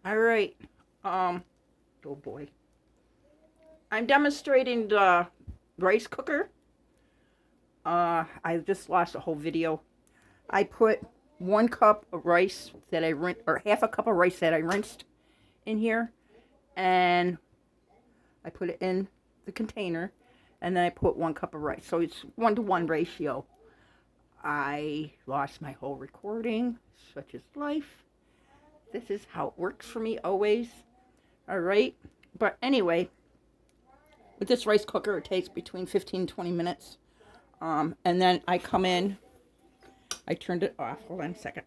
All right. Oh boy. I'm demonstrating the rice cooker. I just lost a whole video. I put 1 cup of rice that I rinsed, or half a cup of rice that I rinsed in here, and I put it in the container, and then I put 1 cup of rice. So it's 1-to-1 ratio. I lost my whole recording, such is life. This is how it works for me always. All right. But anyway, with this rice cooker, it takes between 15 and 20 minutes. And then I come in, I turned it off. Hold on a second.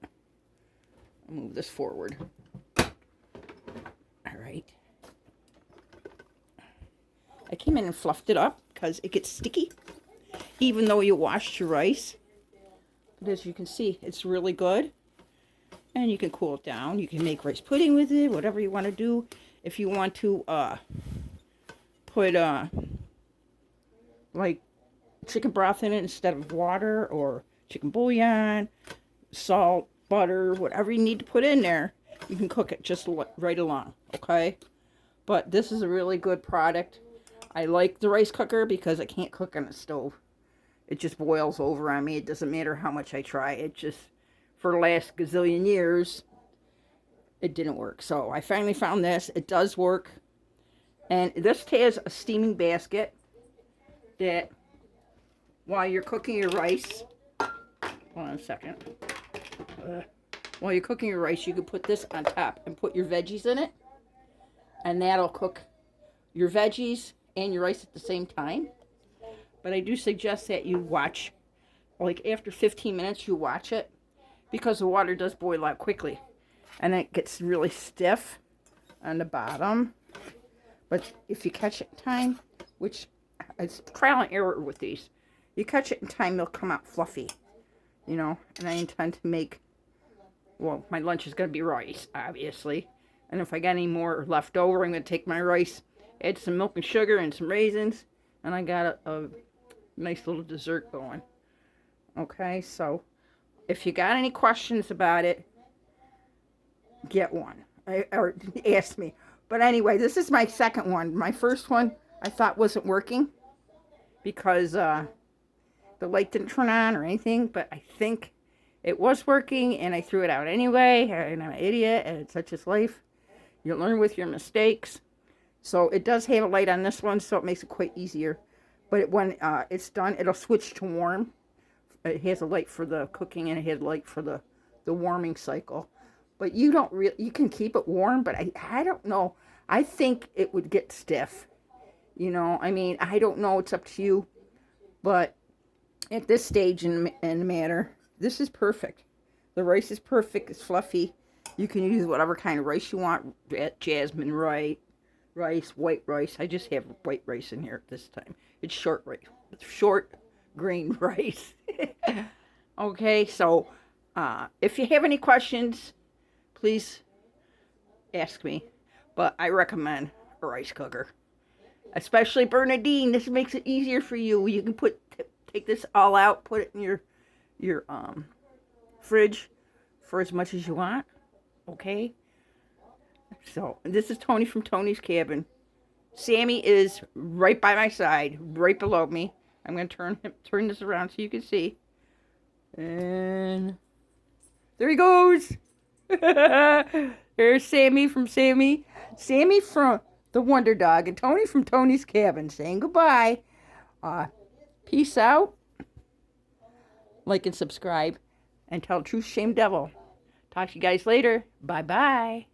I'll move this forward. All right. I came in and fluffed it up because it gets sticky, even though you washed your rice. But as you can see, it's really good. And you can cool it down. You can make rice pudding with it, whatever you want to do. If you want to put like chicken broth in it instead of water, or chicken bouillon, salt, butter, whatever you need to put in there, you can cook it just right along, okay? But this is a really good product. I like the rice cooker because I can't cook on the stove. It just boils over on me. It doesn't matter how much I try. It just, for the last gazillion years, it didn't work. So I finally found this. It does work. And this has a steaming basket that while you're cooking your rice, hold on a second. While you're cooking your rice, you can put this on top and put your veggies in it. And that'll cook your veggies and your rice at the same time. But I do suggest that you watch, like after 15 minutes, you watch it, because the water does boil out quickly. And it gets really stiff on the bottom. But if you catch it in time, which it's trial and error with these, you catch it in time, they'll come out fluffy, you know. And I intend to make, well, my lunch is going to be rice, obviously. And if I got any more left over, I'm going to take my rice, add some milk and sugar and some raisins, and I got a nice little dessert going. Okay, so if you got any questions about it, get one. Or ask me. But anyway, this is my second one. My first one I thought wasn't working because the light didn't turn on or anything, but I think it was working, and I threw it out anyway, and I'm an idiot, and it's such is life. You learn with your mistakes. So it does have a light on this one, so it makes it quite easier. But when it's done, it'll switch to warm. It has a light for the cooking, and it has a light for the warming cycle. But you don't really, you can keep it warm, but I don't know. I think it would get stiff. You know, I mean, I don't know. It's up to you. But at this stage in the matter, this is perfect. The rice is perfect. It's fluffy. You can use whatever kind of rice you want. Jasmine rice, white rice. I just have white rice in here this time. It's short rice. It's short grain rice. Okay, so if you have any questions, please ask me. But I recommend a rice cooker. Especially Bernadine. This makes it easier for you. You can take this all out, put it in your fridge for as much as you want. Okay? So, this is Tony from Tony's Cabin. Sammy is right by my side, right below me. I'm going to turn this around so you can see. And there he goes. There's Sammy from Sammy. Sammy from the Wonder Dog, and Tony from Tony's Cabin saying goodbye. Peace out. Like and subscribe. And tell Truth Shame Devil. Talk to you guys later. Bye-bye.